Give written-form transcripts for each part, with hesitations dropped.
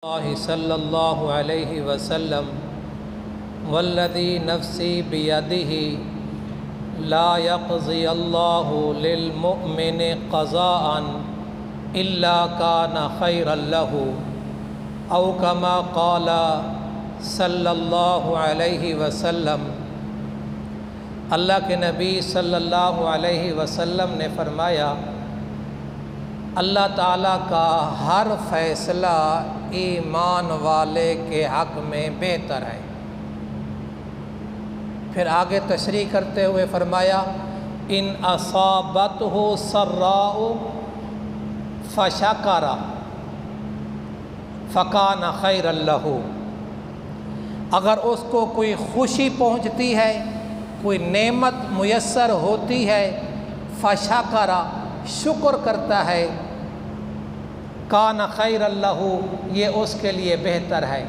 اللہ صلی اللہ علیہ وسلم والذی نفسی بیدہ لا یقضی اللہ للمؤمن قضاء الا کان خیرا لہ او کما قال صلی اللہ علیہ وسلم۔ اللہ کے نبی صلی اللہ علیہ وسلم نے فرمایا، اللہ تعالیٰ کا ہر فیصلہ ایمان والے کے حق میں بہتر ہے۔ پھر آگے تشریح کرتے ہوئے فرمایا، ان اصابتہ سراء فشکر فکان خیرا لہ، اگر اس کو کوئی خوشی پہنچتی ہے، کوئی نعمت میسر ہوتی ہے، فشکر شکر کرتا ہے، کان خیرا لہ یہ اس کے لیے بہتر ہے۔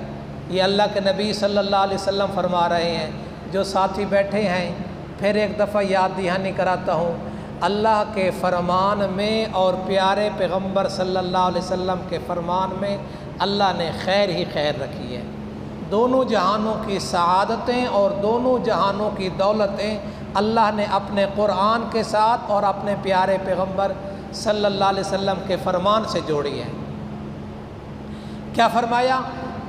یہ اللہ کے نبی صلی اللہ علیہ وسلم فرما رہے ہیں۔ جو ساتھی بیٹھے ہیں، پھر ایک دفعہ یاد دہانی کراتا ہوں، اللہ کے فرمان میں اور پیارے پیغمبر صلی اللہ علیہ وسلم کے فرمان میں اللہ نے خیر ہی خیر رکھی ہے۔ دونوں جہانوں کی سعادتیں اور دونوں جہانوں کی دولتیں اللہ نے اپنے قرآن کے ساتھ اور اپنے پیارے پیغمبر صلی اللہ علیہ وسلم کے فرمان سے جوڑی ہے۔ کیا فرمایا؟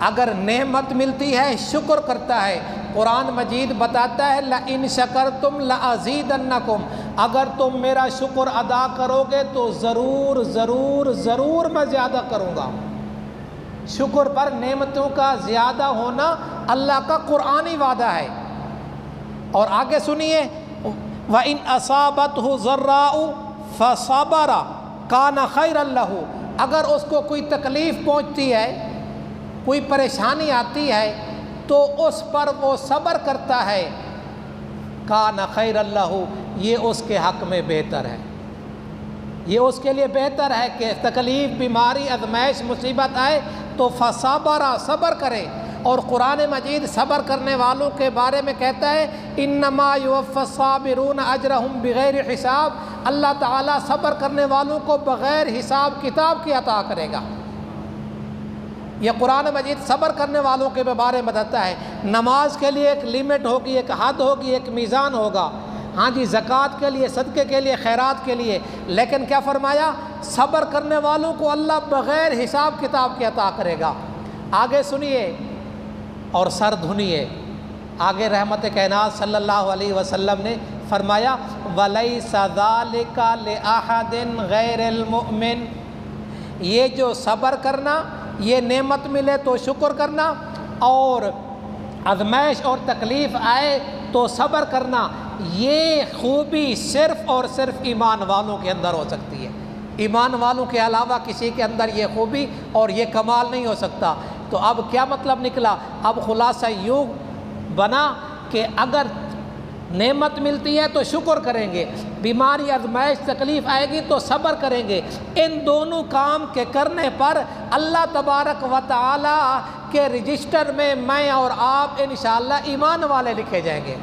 اگر نعمت ملتی ہے شکر کرتا ہے۔ قرآن مجید بتاتا ہے لَإِن شَكَرْتُمْ لَأَزِيدَنَّكُمْ، اگر تم میرا شکر ادا کرو گے تو ضرور ضرور ضرور میں زیادہ کروں گا۔ شکر پر نعمتوں کا زیادہ ہونا اللہ کا قرآنی وعدہ ہے۔ اور آگے سنیے، وَإِنْ أَصَابَتْهُ ضَرَّاءُ فَصَبَرَ كَانَ خَيْرًا لَهُ، اگر اس کو کوئی تکلیف پہنچتی ہے، کوئی پریشانی آتی ہے تو اس پر وہ صبر کرتا ہے، كَانَ خَيْرًا لَهُ یہ اس کے حق میں بہتر ہے۔ یہ اس کے لیے بہتر ہے کہ تکلیف، بیماری، آزمائش، مصیبت آئے تو فَصَبَرَ صبر کرے۔ اور قرآن مجید صبر کرنے والوں کے بارے میں کہتا ہے انما یوفی الصابرون اجرہم بغیر حساب، اللہ تعالیٰ صبر کرنے والوں کو بغیر حساب کتاب کی عطا کرے گا۔ یہ قرآن مجید صبر کرنے والوں کے بارے میں بتاتا ہے۔ نماز کے لیے ایک لیمٹ ہوگی، ایک حد ہوگی، ایک میزان ہوگا، ہاں جی، زکوٰۃ کے لیے، صدقے کے لیے، خیرات کے لیے، لیکن کیا فرمایا؟ صبر کرنے والوں کو اللہ بغیر حساب کتاب کی عطا کرے گا۔ آگے سنیے اور سر دھنیے۔ آگے رحمت کائنات صلی اللہ علیہ وسلم نے فرمایا وَلَيْسَ ذَلِكَ لِأَحَدٍ غَيْرِ الْمُؤْمِنِ، یہ جو صبر کرنا، یہ نعمت ملے تو شکر کرنا، اور آزمائش اور تکلیف آئے تو صبر کرنا، یہ خوبی صرف اور صرف ایمان والوں کے اندر ہو سکتی ہے۔ ایمان والوں کے علاوہ کسی کے اندر یہ خوبی اور یہ کمال نہیں ہو سکتا۔ تو اب کیا مطلب نکلا؟ اب خلاصہ یوں بنا کہ اگر نعمت ملتی ہے تو شکر کریں گے، بیماری، آزمائش، تکلیف آئے گی تو صبر کریں گے۔ ان دونوں کام کے کرنے پر اللہ تبارک و تعالی کے رجسٹر میں اور آپ انشاءاللہ ایمان والے لکھے جائیں گے،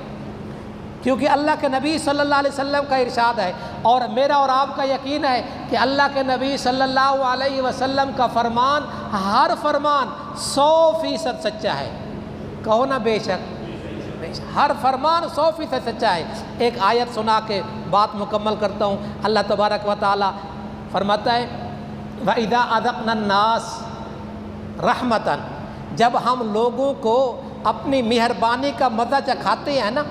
کیونکہ اللہ کے نبی صلی اللہ علیہ وسلم کا ارشاد ہے، اور میرا اور آپ کا یقین ہے کہ اللہ کے نبی صلی اللہ علیہ وسلم کا فرمان، ہر فرمان 100% سچا ہے۔ کہو نا بے شک، ہر فرمان 100% سچا ہے۔ ایک آیت سنا کے بات مکمل کرتا ہوں۔ اللہ تبارک و تعالی فرماتا ہے وَإِذَا أَذَقْنَا النَّاسَ رَحْمَةً، جب ہم لوگوں کو اپنی مہربانی کا مزہ چکھاتے ہیں نا،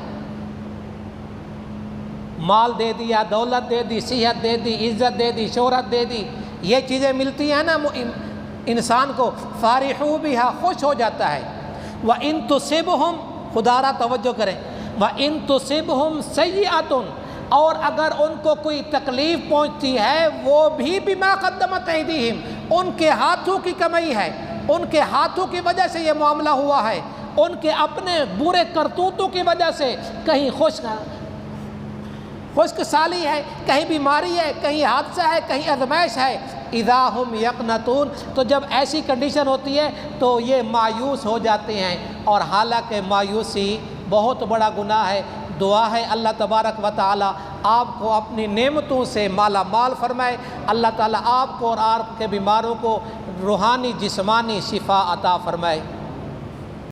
مال دے دیا، دولت دے دی، صحت دے دی، عزت دے دی، شہرت دے دی، یہ چیزیں ملتی ہیں نا انسان کو، فارحوا بہا، خوش ہو جاتا ہے۔ وَإِن تُصِبْهُمْ، خدا را توجہ کریں، وَإِن تُصِبْهُمْ سَيِّئَةٌ، اور اگر ان کو کوئی تکلیف پہنچتی ہے، وہ بھی بما قدمت ایدیہم، ان کے ہاتھوں کی کمائی ہے، ان کے ہاتھوں کی وجہ سے یہ معاملہ ہوا ہے، ان کے اپنے برے کرتوتوں کی وجہ سے، کہیں خشک سالی ہے، کہیں بیماری ہے، کہیں حادثہ ہے، کہیں آزمائش ہے، اذا ہم یقنطون، تو جب ایسی کنڈیشن ہوتی ہے تو یہ مایوس ہو جاتے ہیں، اور حالانکہ مایوسی بہت بڑا گناہ ہے۔ دعا ہے اللہ تبارک و تعالی آپ کو اپنی نعمتوں سے مالا مال فرمائے، اللہ تعالی آپ کو اور آپ کے بیماروں کو روحانی جسمانی شفا عطا فرمائے۔